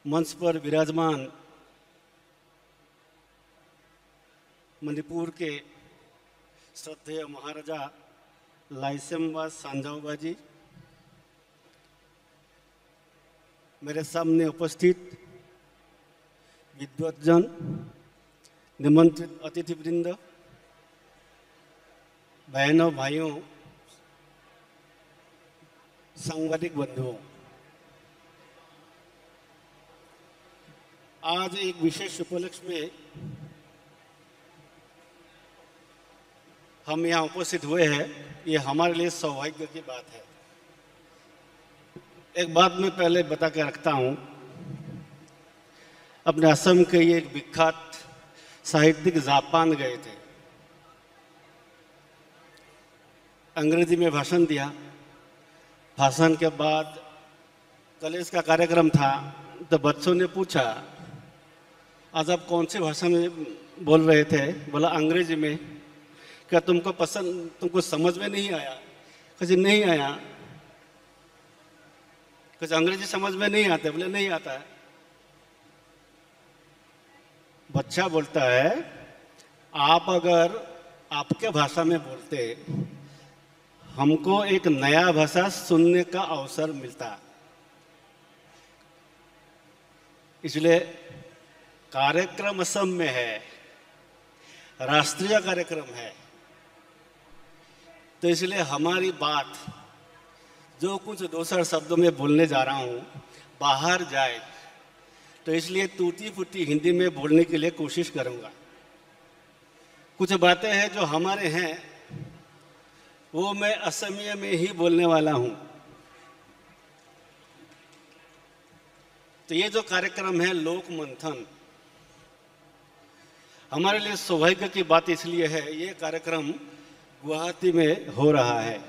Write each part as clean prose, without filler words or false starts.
मंच पर विराजमान मणिपुर के श्रद्धेय महाराजा लाइसेम्बा सांजाओबा जी, मेरे सामने उपस्थित विद्वतजन, निमंत्रित अतिथिवृंद, बहनों भाइयों, सांबादिक बंधुओं, आज एक विशेष उपलक्ष्य में हम यहाँ उपस्थित हुए हैं। ये हमारे लिए सौभाग्य की बात है। एक बात मैं पहले बता के रखता हूँ, अपने असम के ये एक विख्यात साहित्यिक जापान गए थे, अंग्रेजी में भाषण दिया। भाषण के बाद कॉलेज का कार्यक्रम था, तो बच्चों ने पूछा, आज आप कौन सी भाषा में बोल रहे थे? बोला अंग्रेजी में। क्या तुमको समझ में नहीं आया? कुछ नहीं आया। कुछ अंग्रेजी समझ में नहीं आते? बोले नहीं आता है। बच्चा बोलता है, आप अगर आपके भाषा में बोलते, हमको एक नया भाषा सुनने का अवसर मिलता। इसलिए कार्यक्रम असम में है, राष्ट्रीय कार्यक्रम है, तो इसलिए हमारी बात जो कुछ दूसरे शब्दों में बोलने जा रहा हूँ बाहर जाए, तो इसलिए टूटी फूटी हिंदी में बोलने के लिए कोशिश करूँगा। कुछ बातें हैं जो हमारे हैं, वो मैं असमिया में ही बोलने वाला हूँ। तो ये जो कार्यक्रम है लोक मंथन, हमारे लिए सौभाग्य की बात इसलिए है, ये कार्यक्रम गुवाहाटी में हो रहा है।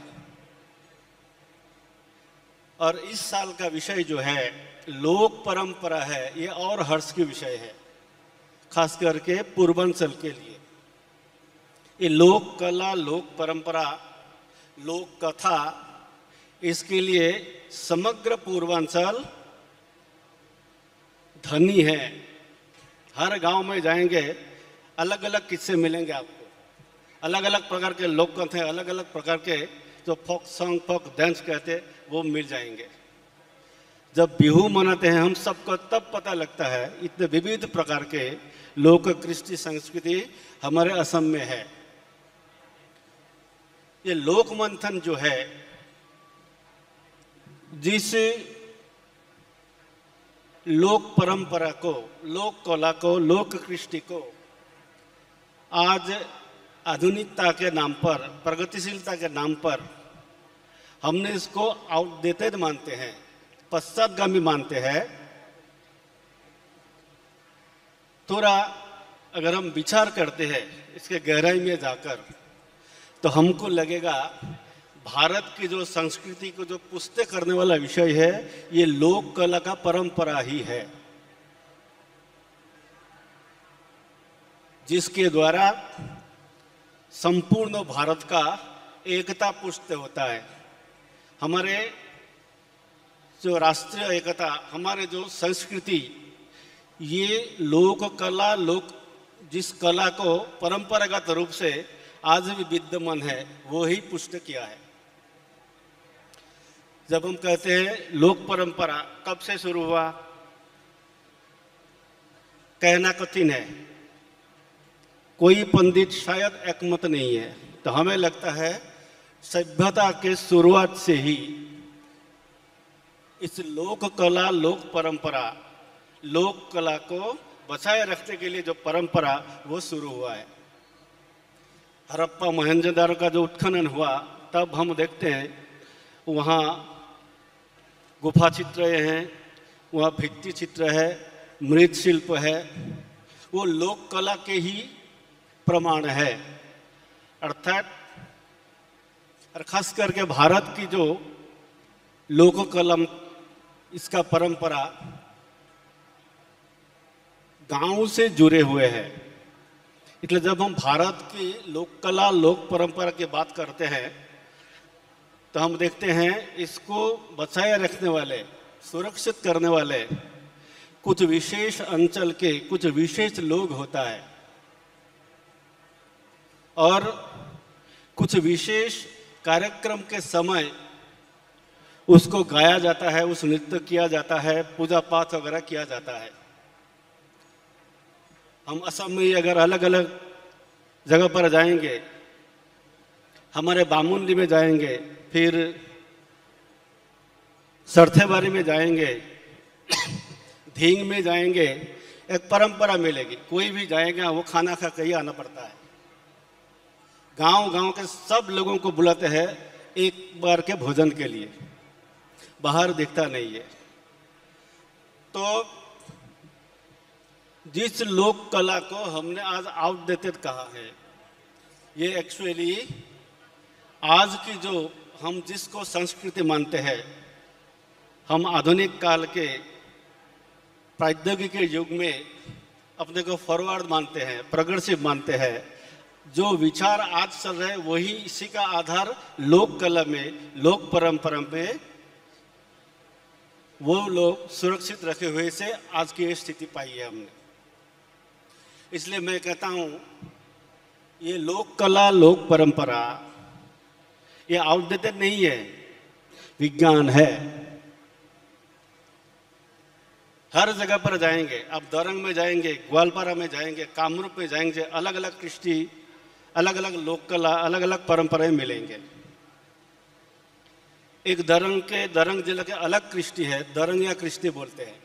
और इस साल का विषय जो है लोक परंपरा है, ये और हर्ष की विषय है, खास करके पूर्वांचल के लिए। ये लोक कला, लोक परंपरा, लोक कथा, इसके लिए समग्र पूर्वांचल धनी है। हर गांव में जाएंगे, अलग अलग किस्से मिलेंगे आपको, अलग अलग प्रकार के लोक कथाएं, अलग अलग प्रकार के जो फोक सॉन्ग, फोक डांस कहते, वो मिल जाएंगे। जब बिहू मनाते हैं हम सबको, तब पता लगता है इतने विविध प्रकार के लोक कृष्टि संस्कृति हमारे असम में है। ये लोक मंथन जो है, जिस लोक परंपरा को, लोक कला को, लोक कृष्टि को आज आधुनिकता के नाम पर, प्रगतिशीलता के नाम पर हमने इसको आउटडेटेड मानते हैं, पश्चातगामी मानते हैं। थोड़ा अगर हम विचार करते हैं इसके गहराई में जाकर, तो हमको लगेगा भारत की जो संस्कृति को जो पुष्ट करने वाला विषय है, ये लोक कला का परंपरा ही है, जिसके द्वारा संपूर्ण भारत का एकता पुष्ट होता है। हमारे जो राष्ट्रीय एकता, हमारे जो संस्कृति, ये लोक कला, जिस कला को परंपरागत रूप से आज भी विद्यमान है, वो ही पुष्ट किया है। जब हम कहते हैं लोक परंपरा कब से शुरू हुआ, कहना कठिन है, कोई पंडित शायद एकमत नहीं है। तो हमें लगता है सभ्यता के शुरुआत से ही इस लोक कला, लोक परंपरा, लोक कला को बचाए रखने के लिए जो परंपरा, वो शुरू हुआ है। हड़प्पा मोहनजोदड़ो का जो उत्खनन हुआ, तब हम देखते हैं वहाँ गुफा चित्र हैं, वहाँ भित्ति चित्र है, मृৎशिल्प है, वो लोक कला के ही प्रमाण है। अर्थात और खास करके भारत की जो लोक कला, इसका परंपरा गांव से जुड़े हुए हैं। इसलिए जब हम भारत की लोक कला, लोक परंपरा की बात करते हैं, तो हम देखते हैं इसको बचाए रखने वाले, सुरक्षित करने वाले कुछ विशेष अंचल के कुछ विशेष लोग होता है और कुछ विशेष कार्यक्रम के समय उसको गाया जाता है, उस नृत्य किया जाता है, पूजा पाठ वगैरह किया जाता है। हम असम में अगर अलग अलग जगह पर जाएंगे, हमारे बामुंडी में जाएंगे, फिर सरथेबारी में जाएंगे, धींग में जाएंगे, एक परंपरा मिलेगी। कोई भी जाएगा वो खाना खा के ही आना पड़ता है। गांव गांव के सब लोगों को बुलाते हैं एक बार के भोजन के लिए, बाहर दिखता नहीं है। तो जिस लोक कला को हमने आज आउटडेटेड कहा है, ये एक्चुअली आज की जो हम जिसको संस्कृति मानते हैं, हम आधुनिक काल के प्रौद्योगिकी के युग में अपने को फॉरवर्ड मानते हैं, प्रोग्रेसिव मानते हैं। जो विचार आज चल रहे हैं वही इसी का आधार लोक कला में, लोक परंपरा में वो लोग सुरक्षित रखे हुए से आज की ये स्थिति पाई है हमने। इसलिए मैं कहता हूँ ये लोक कला, लोक परंपरा ये आउटडेटेड नहीं है, विज्ञान है। हर जगह पर जाएंगे, आप दरंग में जाएंगे, ग्वालपारा में जाएंगे, कामरूप में जाएंगे, अलग अलग कृष्टि, अलग अलग लोक कला, अलग अलग परंपराएं मिलेंगे। एक दरंग जिले के अलग कृष्टि है, दरंग या कृष्टि बोलते हैं।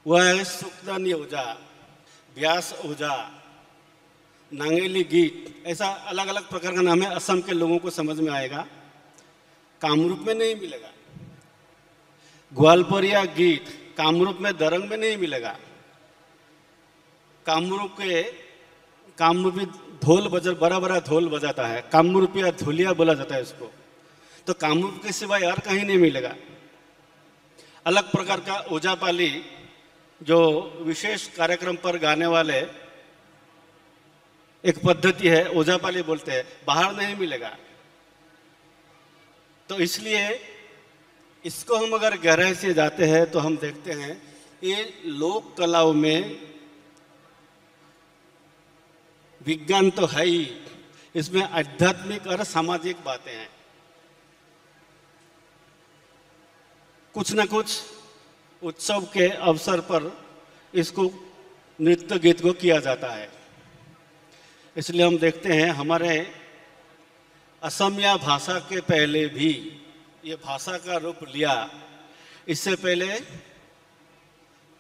वह है सुक्दानी ओझा, व्यास ओझा, नांगेली गीत, ऐसा अलग अलग प्रकार का नाम है। असम के लोगों को समझ में आएगा, कामरूप में नहीं मिलेगा। ग्वालपरिया गीत कामरूप में, दरंग में नहीं मिलेगा। कामरूपी ढोल बड़ा बड़ा ढोल बजाता है, कामरूपिया धुलिया बोला जाता है उसको। तो कामरूप के सिवाय और कहीं नहीं मिलेगा। अलग प्रकार का ओझापाली, जो विशेष कार्यक्रम पर गाने वाले एक पद्धति है, ओझापाली बोलते हैं, बाहर नहीं मिलेगा। तो इसलिए इसको हम अगर गहराई से जाते हैं तो हम देखते हैं ये लोक कलाओं में विज्ञान तो है ही, इसमें आध्यात्मिक और सामाजिक बातें हैं। कुछ न कुछ उत्सव के अवसर पर इसको नृत्य गीत को किया जाता है। इसलिए हम देखते हैं हमारे असमिया भाषा के पहले भी ये भाषा का रूप लिया। इससे पहले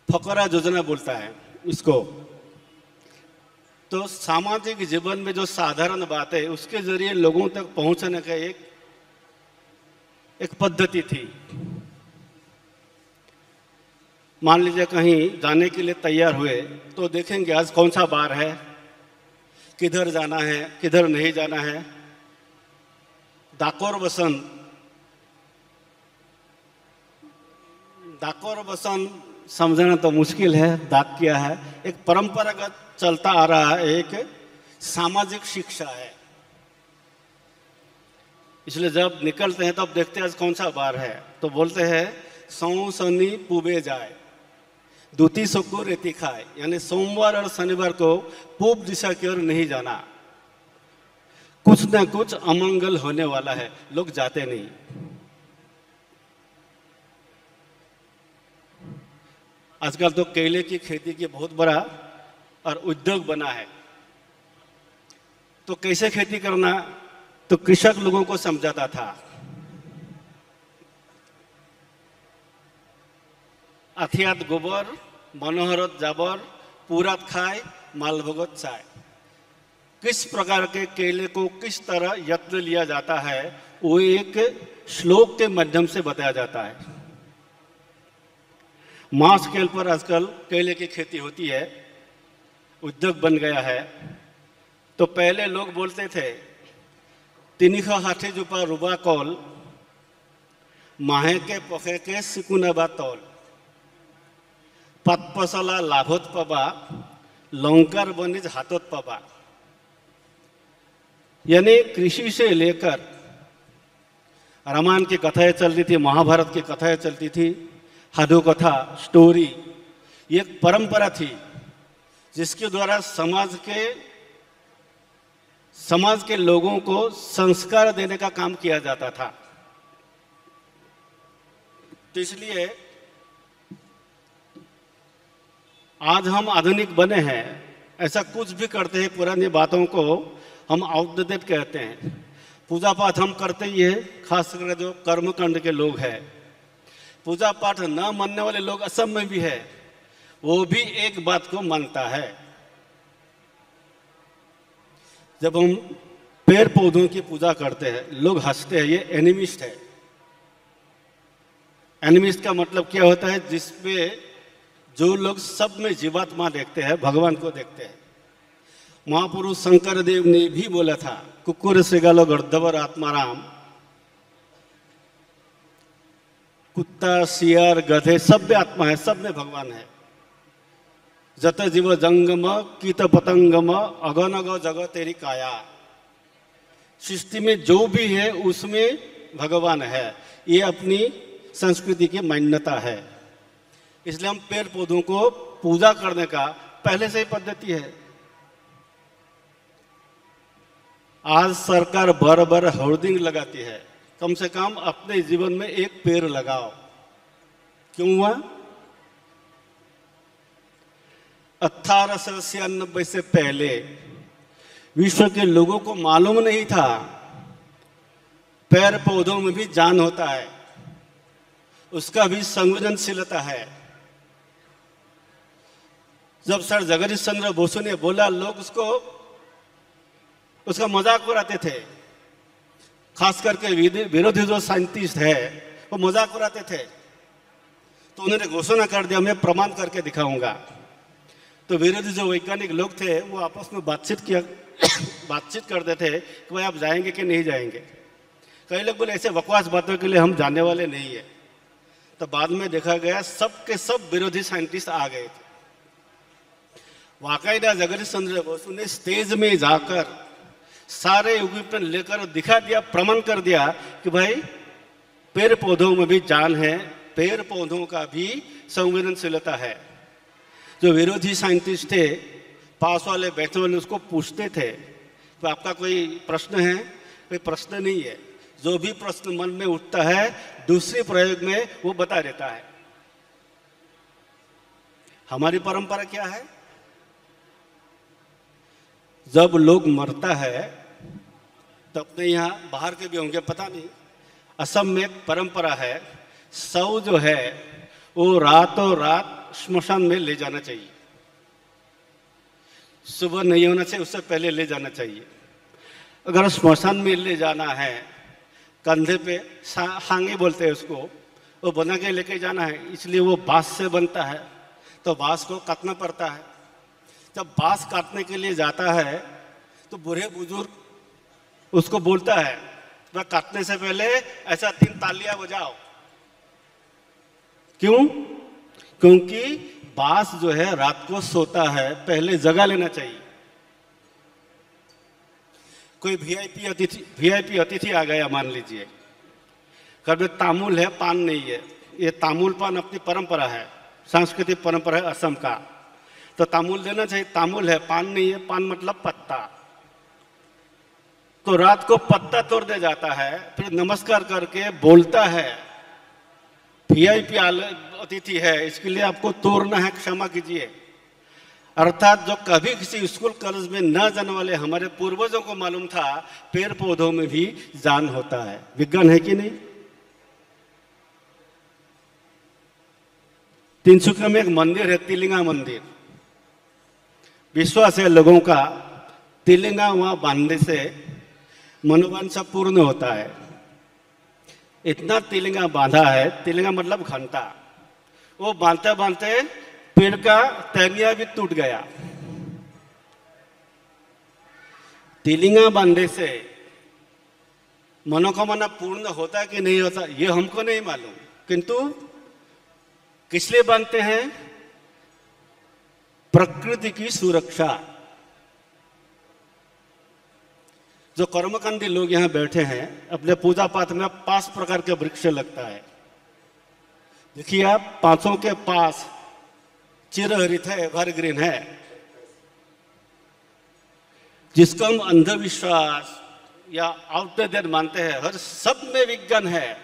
फकरा योजना बोलता है इसको। तो सामाजिक जीवन में जो साधारण बात है उसके जरिए लोगों तक पहुंचने का एक पद्धति थी। मान लीजिए कहीं जाने के लिए तैयार हुए तो देखेंगे आज कौन सा बार है, किधर जाना है, किधर नहीं जाना है। डाकोर बसन समझना तो मुश्किल है, डाक क्या है। एक परंपरागत चलता आ रहा है, एक सामाजिक शिक्षा है। इसलिए जब निकलते हैं तब देखते हैं आज कौन सा बार है, तो बोलते हैं सौ शनि पूबे जाए, दूती सुकू रेती खाए, यानी सोमवार और शनिवार को पूब दिशा की ओर नहीं जाना, कुछ न कुछ अमंगल होने वाला है, लोग जाते नहीं। आजकल तो केले की खेती की बहुत बड़ा और उद्योग बना है। तो कैसे खेती करना, तो कृषक लोगों को समझाता था। अथियात गोबर, मनोहरत जाबर, पूरात खाए, मालभगत चाय। किस प्रकार के केले को किस तरह यत्न लिया जाता है वो एक श्लोक के माध्यम से बताया जाता है। मास स्केल पर आजकल केले की खेती होती है, उद्योग बन गया है। तो पहले लोग बोलते थे तिनिखा हाथी जुपा रुबा कौल, माहे के पखे के सिकुनाबा तौल, पत पसला लाभत पबा, लंकार बनिज हाथत पबा। यानी कृषि से लेकर रामायण की कथाएं चलती थी, महाभारत की कथाएं चलती थी, हादू कथा, स्टोरी, ये एक परंपरा थी जिसके द्वारा समाज के लोगों को संस्कार देने का काम किया जाता था। तो इसलिए आज हम आधुनिक बने हैं, ऐसा कुछ भी करते हैं, पुरानी बातों को हम आउटडेटेड कहते हैं। पूजा पाठ हम करते ही है, खास करके जो कर्मकांड के लोग हैं। पूजा पाठ न मानने वाले लोग असम में भी है, वो भी एक बात को मानता है। जब हम पेड़ पौधों की पूजा करते हैं, लोग हंसते हैं, ये एनिमिस्ट है। एनिमिस्ट का मतलब क्या होता है? जिसमें जो लोग सब में जीवात्मा देखते हैं, भगवान को देखते हैं। महापुरुष शंकर देव ने भी बोला था, कुकुर से गालो गर्दवर आत्माराम। कुत्ता, सियार, गधे सब में आत्मा है, सब में भगवान है। जत जीव जंगम कीट पतंगम अगनग जग तेरी काया। सृष्टि में जो भी है उसमें भगवान है, ये अपनी संस्कृति की मान्यता है। इसलिए हम पेड़ पौधों को पूजा करने का पहले से ही पद्धति है। आज सरकार बार बार होर्डिंग लगाती है, कम से कम अपने जीवन में एक पेड़ लगाओ। क्यों हुआ? 1896 से पहले विश्व के लोगों को मालूम नहीं था पेड़ पौधों में भी जान होता है, उसका भी संवेदनशीलता है। जब सर जगदीश चंद्र बोसु ने बोला, लोग उसका मजाक उड़ाते थे। खास करके विरोधी जो साइंटिस्ट है वो मजाक उड़ाते थे। तो उन्होंने घोषणा कर दिया, मैं प्रमाण करके दिखाऊंगा। तो विरोधी जो वैज्ञानिक लोग थे वो आपस में बातचीत करते थे कि भाई आप जाएंगे कि नहीं जाएंगे। कई लोग बोले ऐसे बकवास बातों के लिए हम जाने वाले नहीं है। तो बाद में देखा गया सब के सब विरोधी साइंटिस्ट आ गए थे। वाकायदा जगदीश चंद्र बोसु ने स्टेज में जाकर सारे इक्विपमेंट लेकर दिखा दिया, प्रमाण कर दिया कि भाई पेड़ पौधों में भी जान है, पेड़ पौधों का भी संवेदनशीलता है। जो विरोधी साइंटिस्ट थे, पास वाले बैठने वाले उसको पूछते थे तो आपका कोई प्रश्न है? कोई प्रश्न नहीं है। जो भी प्रश्न मन में उठता है दूसरे प्रयोग में वो बता देता है। हमारी परंपरा क्या है? जब लोग मरता है तो अपने यहाँ बाहर के भी होंगे पता नहीं, असम में एक परंपरा है, शव जो है वो रातों रात श्मशान में ले जाना चाहिए। सुबह नहीं होना चाहिए, उससे पहले ले जाना चाहिए। अगर श्मशान में ले जाना है, कंधे पे हांगे बोलते हैं उसको, वो बना के लेके जाना है, इसलिए वो बांस से बनता है। तो बांस को काटना पड़ता है। जब बांस काटने के लिए जाता है तो बूढ़े बुजुर्ग उसको बोलता है, वह काटने से पहले ऐसा 3 तालियां बजाओ। क्यों? क्योंकि बांस जो है रात को सोता है, पहले जगा लेना चाहिए। कोई वीआईपी अतिथि आ गया मान लीजिए, घर में तामुल है, पान नहीं है। ये तामुल पान अपनी परंपरा है, सांस्कृतिक परंपरा है असम का। तो तामुल देना चाहिए, तामुल है, पान नहीं है। पान मतलब पत्ता। तो रात को पत्ता तोड़ दे जाता है, फिर नमस्कार करके बोलता है वीआईपी अतिथि है, इसके लिए आपको तोड़ना है, क्षमा कीजिए। अर्थात जो कभी किसी स्कूल कॉलेज में न जाने वाले हमारे पूर्वजों को मालूम था पेड़ पौधों में भी जान होता है। विज्ञान है कि नहीं? तिनसुकिया में एक मंदिर है, तिलिंगा मंदिर। विश्वास है लोगों का, तिलिंगा वहां बांधने से मनोवांछा पूर्ण होता है। इतना तिलिंगा बांधा है, तिलिंगा मतलब घंटा। वो बांधते बांधते पेड़ का टहनिया भी टूट गया। तिलिंगा बांधने से मनोकामना पूर्ण होता है कि नहीं होता ये हमको नहीं मालूम, किंतु किस लिए बांधते हैं? प्रकृति की सुरक्षा। जो कर्मकांडी लोग यहाँ बैठे हैं, अपने पूजा पाठ में 5 प्रकार के वृक्ष लगता है। देखिए आप, पांचों के पास चिरहरित है, एवरग्रीन है। जिसको हम अंधविश्वास या आउटडेटेड मानते हैं, हर सब में विज्ञान है।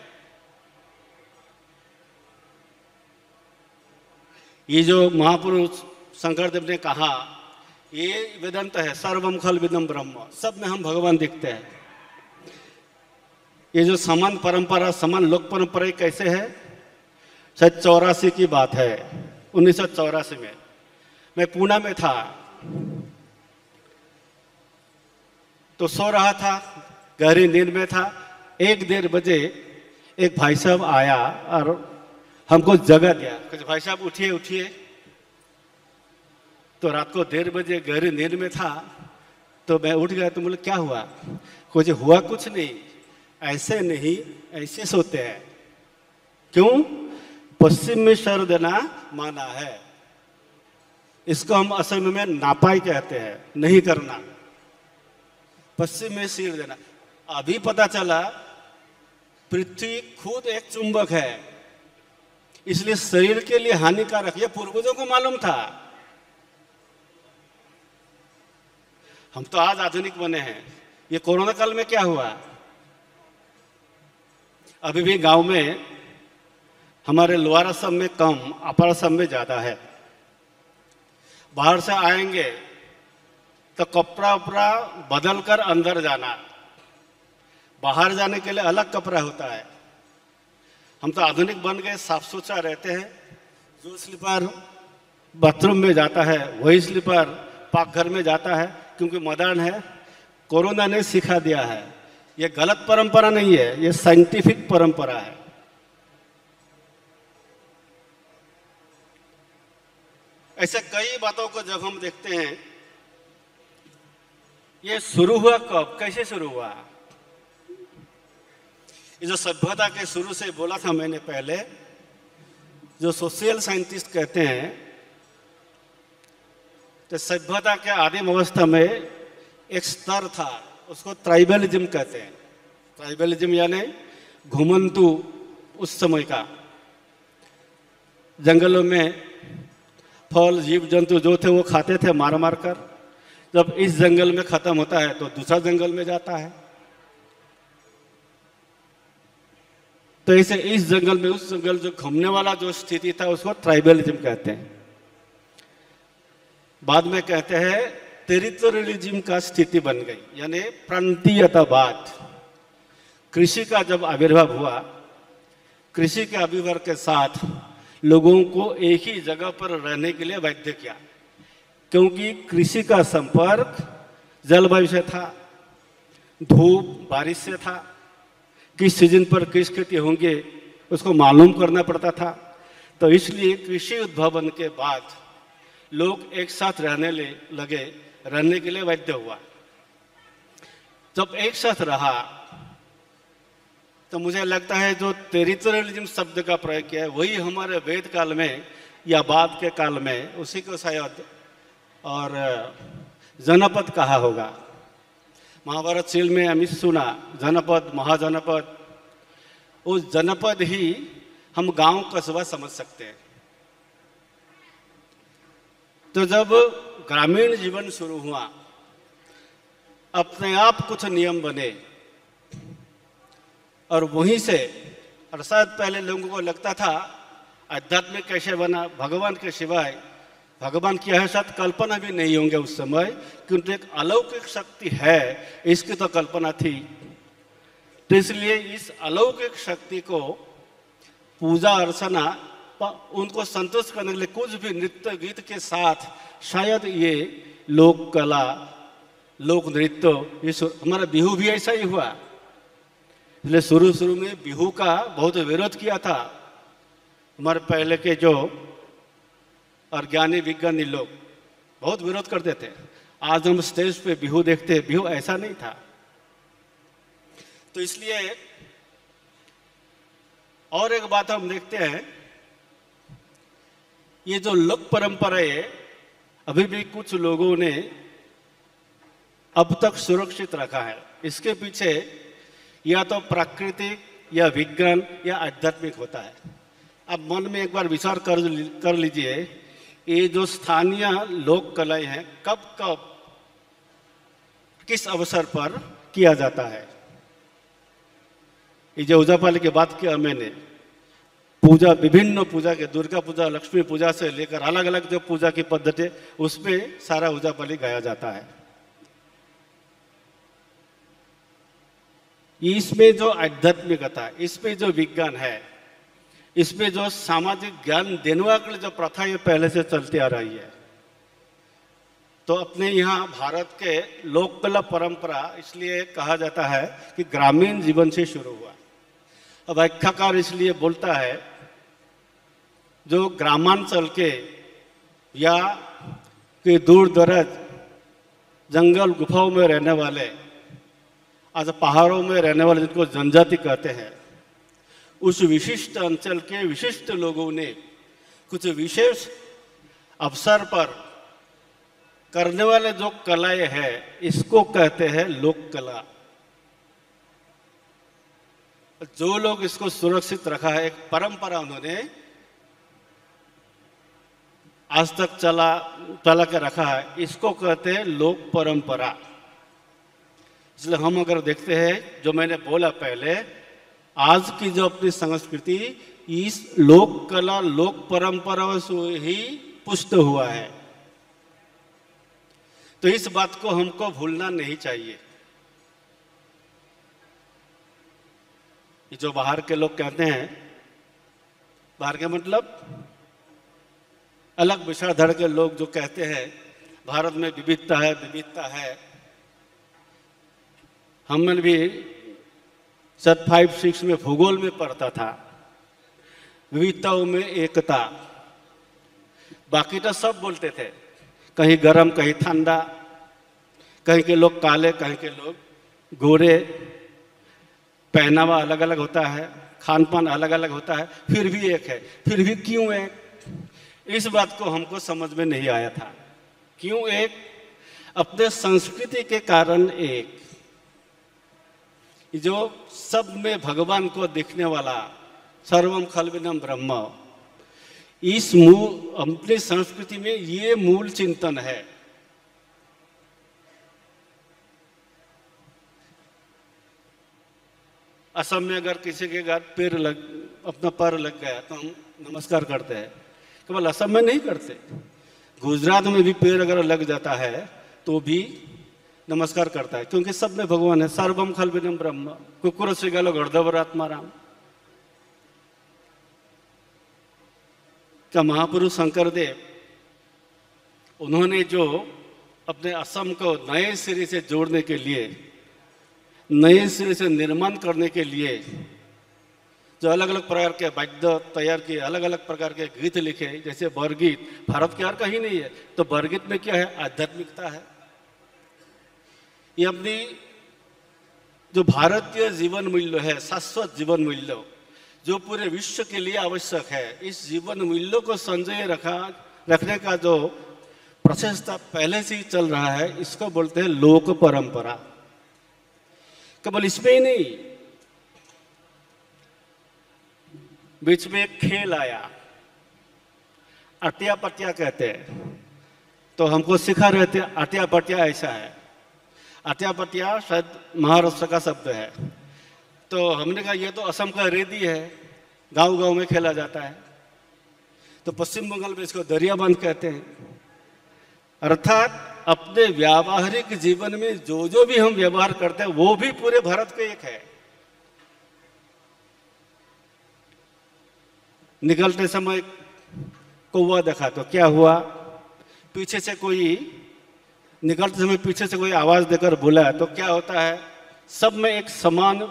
ये जो महापुरुष शंकरदेव ने कहा, ये वेदांत है, सर्वम खलविदम ब्रह्म, सब में हम भगवान दिखते हैं। ये जो समान परंपरा, समान लोक परंपरा कैसे है? शायद 84 की बात है, 1984 में मैं पूना में था, तो सो रहा था, गहरी नींद में था। 1-1:30 बजे एक भाई साहब आया और हमको जगा दिया, कुछ भाई साहब उठिए उठिए। तो रात को 1:30 बजे गहरी नींद में था, तो मैं उठ गया। तो बोले क्या हुआ? कुछ हुआ कुछ नहीं, ऐसे नहीं, ऐसे सोते हैं। क्यों? पश्चिम में सर देना माना है, इसको हम असल में नापाई कहते हैं, नहीं करना। पश्चिम में सिर देना। अभी पता चला पृथ्वी खुद एक चुंबक है, इसलिए शरीर के लिए हानिकारक, ये पूर्वजों को मालूम था। हम तो आज आधुनिक बने हैं। ये कोरोना काल में क्या हुआ? अभी भी गांव में हमारे लोअर असम में कम, अपर असम में ज्यादा है। बाहर से आएंगे तो कपड़ा उपड़ा बदल कर अंदर जाना, बाहर जाने के लिए अलग कपड़ा होता है। हम तो आधुनिक बन गए, साफ सुथरा रहते हैं। जो स्लीपर बाथरूम में जाता है वही स्लीपर पाकघर में जाता है, क्योंकि मॉडर्न है। कोरोना ने सिखा दिया है। ये गलत परंपरा नहीं है, ये साइंटिफिक परंपरा है। ऐसे कई बातों को जब हम देखते हैं, ये शुरू हुआ कब, कैसे शुरू हुआ? ये जो सभ्यता के शुरू से बोला था मैंने पहले, जो सोशल साइंटिस्ट कहते हैं, तो सभ्यता के आदिम अवस्था में एक स्तर था, उसको ट्राइबलिज्म कहते हैं। ट्राइबलिज्म यानी घुमंतु, उस समय का। जंगलों में फल जीव जंतु जो थे वो खाते थे मार मार कर। जब इस जंगल में खत्म होता है तो दूसरा जंगल में जाता है। तो ऐसे इस जंगल में उस जंगल, जो घूमने वाला जो स्थिति था, उसको ट्राइबलिज्म कहते हैं। बाद में कहते हैं टेरिटोरियलिज्म का स्थिति बन गई, यानी प्रांतीयतावाद। कृषि का जब आविर्भाव हुआ, कृषि के आविर्भाव के साथ लोगों को एक ही जगह पर रहने के लिए बाध्य किया, क्योंकि कृषि का संपर्क जलवायु से था, धूप बारिश से था, किस सीजन पर किस खेती होंगे उसको मालूम करना पड़ता था। तो इसलिए कृषि उद्भावन के बाद लोग एक साथ रहने लगे, रहने के लिए बाध्य हुआ। जब एक साथ रहा तो मुझे लगता है जो टेरिटोरियलिज्म शब्द का प्रयोग किया है, वही हमारे वेद काल में या बाद के काल में उसी को शायद और जनपद कहा होगा। महाभारत शील में हमें सुना जनपद, महाजनपद। उस जनपद ही हम गांव कस्बा समझ सकते हैं। तो जब ग्रामीण जीवन शुरू हुआ, अपने आप कुछ नियम बने, और वहीं से, और शायद पहले लोगों को लगता था आध्यात्म कैसे बना, भगवान के सिवाय, भगवान की है शायद कल्पना भी नहीं होंगे उस समय, क्योंकि एक अलौकिक शक्ति है, इसकी तो कल्पना थी। तो इसलिए इस अलौकिक शक्ति को पूजा अर्चना, उनको संतुष्ट करने के लिए कुछ भी नृत्य गीत के साथ शायद ये लोक कला, लोक नृत्य, ये हमारा बिहू भी ऐसा ही हुआ। इसलिए शुरू में बिहू का बहुत विरोध किया था हमारे पहले के जो और ज्ञानी विज्ञानी लोग बहुत विरोध करते थे। आज हम स्टेज पे बिहू देखते हैं, बिहू ऐसा नहीं था। तो इसलिए और एक बात हम देखते हैं, ये जो लोक परंपरा है, अभी भी कुछ लोगों ने अब तक सुरक्षित रखा है। इसके पीछे या तो प्राकृतिक या विज्ञान या आध्यात्मिक होता है। आप मन में एक बार विचार कर लीजिए, ये जो स्थानीय लोक कलाएं हैं कब कब किस अवसर पर किया जाता है। ये जो ओझापल्ली की बात किया मैंने, पूजा, विभिन्न पूजा के, दुर्गा पूजा, लक्ष्मी पूजा से लेकर अलग अलग जो पूजा की पद्धति, उसमें सारा ओझापल्ली गाया जाता है। इसमें जो आध्यात्मिकता, इसमें जो विज्ञान है, इसमें जो सामाजिक ज्ञान देने वाली जो प्रथा ये पहले से चलती आ रही है। तो अपने यहाँ भारत के लोक कला परंपरा इसलिए कहा जाता है कि ग्रामीण जीवन से शुरू हुआ। अब व्याख्याकार इसलिए बोलता है जो ग्रामांचल के या कि दूर दराज जंगल गुफाओं में रहने वाले, आज पहाड़ों में रहने वाले जिनको जनजाति कहते हैं, उस विशिष्ट अंचल के विशिष्ट लोगों ने कुछ विशेष अवसर पर करने वाले जो कलाएं हैं, इसको कहते हैं लोक कला। जो लोग इसको सुरक्षित रखा है, एक परंपरा उन्होंने आज तक चला के रखा है, इसको कहते हैं लोक परंपरा। इसलिए हम अगर देखते हैं, जो मैंने बोला पहले, आज की जो अपनी संस्कृति इस लोक कला लोक परंपराओं से ही पुष्ट हुआ है। तो इस बात को हमको भूलना नहीं चाहिए। ये जो बाहर के लोग कहते हैं, बाहर के मतलब अलग विचारधारा के लोग जो कहते हैं भारत में विविधता है, विविधता है। हमने भी सत 5-6 में भूगोल में पढ़ता था, विविधताओं में एकता। बाकी तो सब बोलते थे, कहीं गर्म कहीं ठंडा, कहीं के लोग काले कहीं के लोग गोरे, पहनावा अलग अलग होता है, खान पान अलग अलग होता है, फिर भी एक है। फिर भी क्यों एक? इस बात को हमको समझ में नहीं आया था। क्यों एक? अपने संस्कृति के कारण एक। जो सब में भगवान को दिखने वाला सर्वम खलविदम ब्रह्म, इस मूल अपनी संस्कृति में ये मूल चिंतन है। असम में अगर किसी के घर अपना पैर लग गया तो हम नमस्कार करते हैं, केवल असम में नहीं करते, गुजरात में भी पैर अगर लग जाता है तो भी नमस्कार करता है, क्योंकि सब में भगवान है। सर्वम खलविदम ब्रह्म कुकुर श्रीगालो गर्दवर आत्माराम का महापुरुष शंकरदेव, उन्होंने जो अपने असम को नए सिरे से जोड़ने के लिए, नए सिरे से निर्माण करने के लिए जो अलग अलग प्रकार के वाद्य तैयार किए, अलग अलग प्रकार के गीत लिखे, जैसे बरगीत, भारत के हर कहीं नहीं है, तो बरगीत में क्या है? आध्यात्मिकता है। ये अपनी जो भारतीय जीवन मूल्य है, शाश्वत जीवन मूल्य, जो पूरे विश्व के लिए आवश्यक है, इस जीवन मूल्यों को संजय रखने का जो प्रचेष्टा पहले से ही चल रहा है, इसको बोलते हैं लोक परंपरा। केवल इसमें ही नहीं, बीच में एक खेल आया, अटिया पटिया कहते हैं, तो हमको सिखा रहे थे अटिया पटिया ऐसा है। अटिया पटिया शायद महाराष्ट्र का शब्द है, तो हमने कहा ये तो असम का रेदी है, गांव गांव में खेला जाता है। तो पश्चिम बंगाल में इसको दरियाबंद कहते हैं। अर्थात अपने व्यावहारिक जीवन में जो जो भी हम व्यवहार करते हैं, वो भी पूरे भारत के एक है। निकलते समय कौवा देखा तो क्या हुआ? पीछे से कोई निकलते समय पीछे से कोई आवाज देकर बोला तो क्या होता है? सब में एक समान,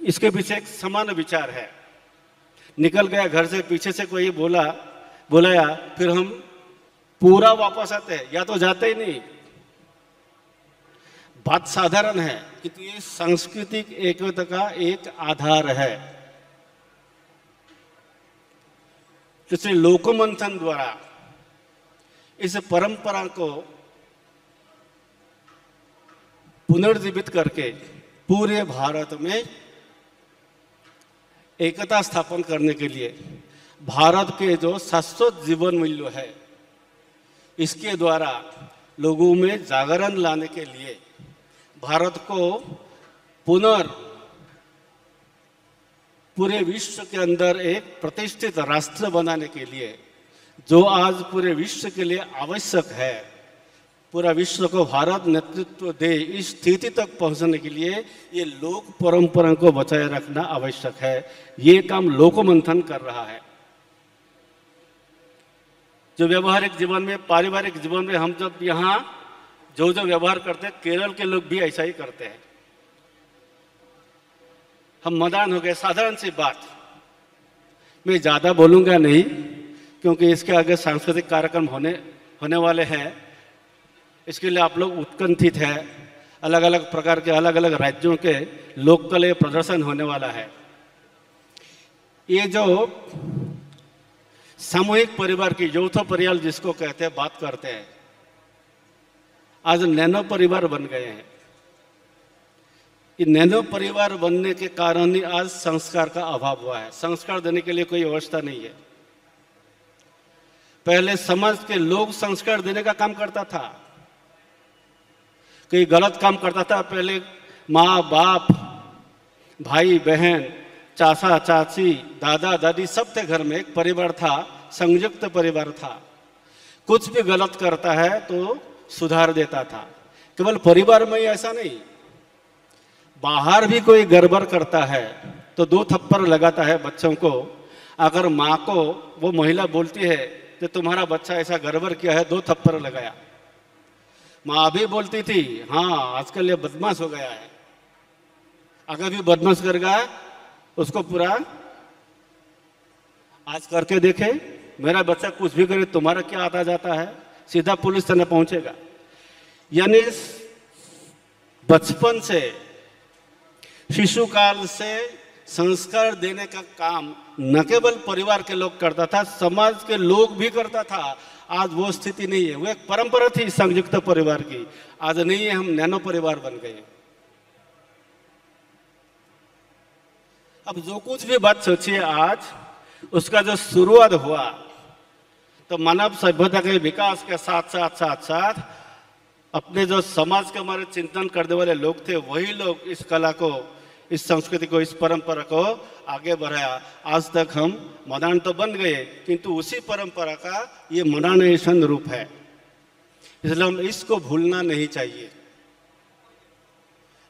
इसके पीछे एक समान विचार है। निकल गया घर से, पीछे से कोई बुलाया, फिर हम पूरा वापस आते हैं या तो जाते ही नहीं। बात साधारण है कि ये सांस्कृतिक एकता का एक आधार है। इसलिए लोकमंथन द्वारा इस परंपरा को पुनर्जीवित करके पूरे भारत में एकता स्थापन करने के लिए भारत के जो शाश्वत जीवन मूल्य है, इसके द्वारा लोगों में जागरण लाने के लिए भारत को पूरे विश्व के अंदर एक प्रतिष्ठित राष्ट्र बनाने के लिए, जो आज पूरे विश्व के लिए आवश्यक है, पूरा विश्व को भारत नेतृत्व दे, इस स्थिति तक पहुंचने के लिए ये लोक परंपरा को बचाए रखना आवश्यक है। ये काम लोकमंथन कर रहा है। जो व्यवहारिक जीवन में, पारिवारिक जीवन में हम जब यहाँ जो व्यवहार करते हैं, केरल के लोग भी ऐसा ही करते हैं। हम मदान हो गए, साधारण सी बात। मैं ज़्यादा बोलूँगा नहीं, क्योंकि इसके आगे सांस्कृतिक कार्यक्रम होने वाले हैं। इसके लिए आप लोग उत्कंठित हैं। अलग अलग प्रकार के अलग अलग राज्यों के लोक कला प्रदर्शन होने वाला है। ये जो सामूहिक परिवार की, यौथ परिवार जिसको कहते हैं, बात करते हैं, आज नैनो परिवार बन गए हैं। ये नैनो परिवार बनने के कारण ही आज संस्कार का अभाव हुआ है। संस्कार देने के लिए कोई व्यवस्था नहीं है। पहले समाज के लोग संस्कार देने का काम करता था। कोई गलत काम करता था, पहले माँ बाप, भाई बहन, चाचा चाची, दादा दादी सब थे घर में, एक परिवार था, संयुक्त परिवार था। कुछ भी गलत करता है तो सुधार देता था। केवल परिवार में ही ऐसा नहीं, बाहर भी कोई गड़बड़ करता है तो 2 थप्पड़ लगाता है बच्चों को। अगर माँ को वो महिला बोलती है कि तुम्हारा बच्चा ऐसा गड़बड़ किया है, 2 थप्पड़ लगाया। माँ भी बोलती थी, हाँ आजकल ये बदमाश हो गया है, अगर भी बदमाश कर गया उसको पूरा आज करके देखे, मेरा बच्चा कुछ भी करे तुम्हारा क्या आता जाता है, सीधा पुलिस थाने पहुंचेगा। यानी बचपन से, शिशु काल से संस्कार देने का काम न केवल परिवार के लोग करता था, समाज के लोग भी करता था। आज वो स्थिति नहीं है। वो एक परंपरा थी संयुक्त परिवार की, आज नहीं है। हम नैनो परिवार बन गए। अब जो कुछ भी बात सोचिए आज, उसका जो शुरुआत हुआ तो मानव सभ्यता के विकास के साथ साथ साथ साथ अपने जो समाज के हमारे चिंतन करने वाले लोग थे, वही लोग इस कला को, इस संस्कृति को, इस परंपरा को आगे बढ़ाया। आज तक हम मॉडर्न तो बन गए, किंतु उसी परंपरा का ये मॉडर्नाइजेशन रूप है। इसलिए हम इसको भूलना नहीं चाहिए।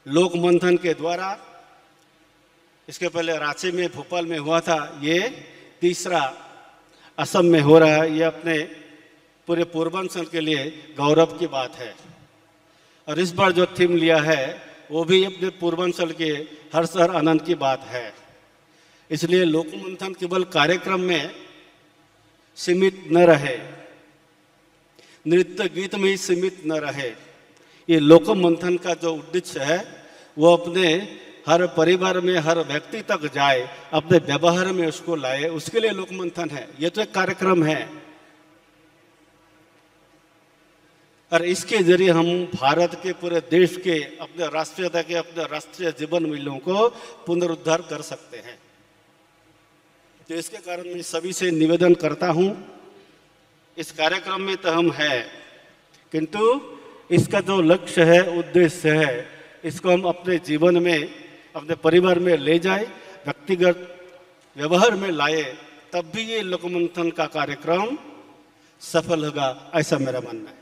लोक मंथन के द्वारा, इसके पहले रांची में, भोपाल में हुआ था, ये तीसरा असम में हो रहा है। ये अपने पूरे पूर्वांचल के लिए गौरव की बात है। और इस बार जो थीम लिया है वो भी अपने पूर्वांचल के हर्ष और आनंद की बात है। इसलिए लोक मंथन केवल कार्यक्रम में सीमित न रहे, नृत्य गीत में ही सीमित न रहे। ये लोक मंथन का जो उद्देश्य है वो अपने हर परिवार में, हर व्यक्ति तक जाए, अपने व्यवहार में उसको लाए, उसके लिए लोक मंथन है। ये तो एक कार्यक्रम है और इसके जरिए हम भारत के, पूरे देश के, अपने राष्ट्रीयता के, अपने राष्ट्रीय जीवन मूल्यों को पुनरुद्धार कर सकते हैं। तो इसके कारण मैं सभी से निवेदन करता हूं, इस कार्यक्रम में तो हम हैं, किंतु इसका जो लक्ष्य है, उद्देश्य है, इसको हम अपने जीवन में, अपने परिवार में ले जाए, व्यक्तिगत व्यवहार में लाए, तब भी ये लोक मंथन का कार्यक्रम सफल होगा, ऐसा मेरा मानना है।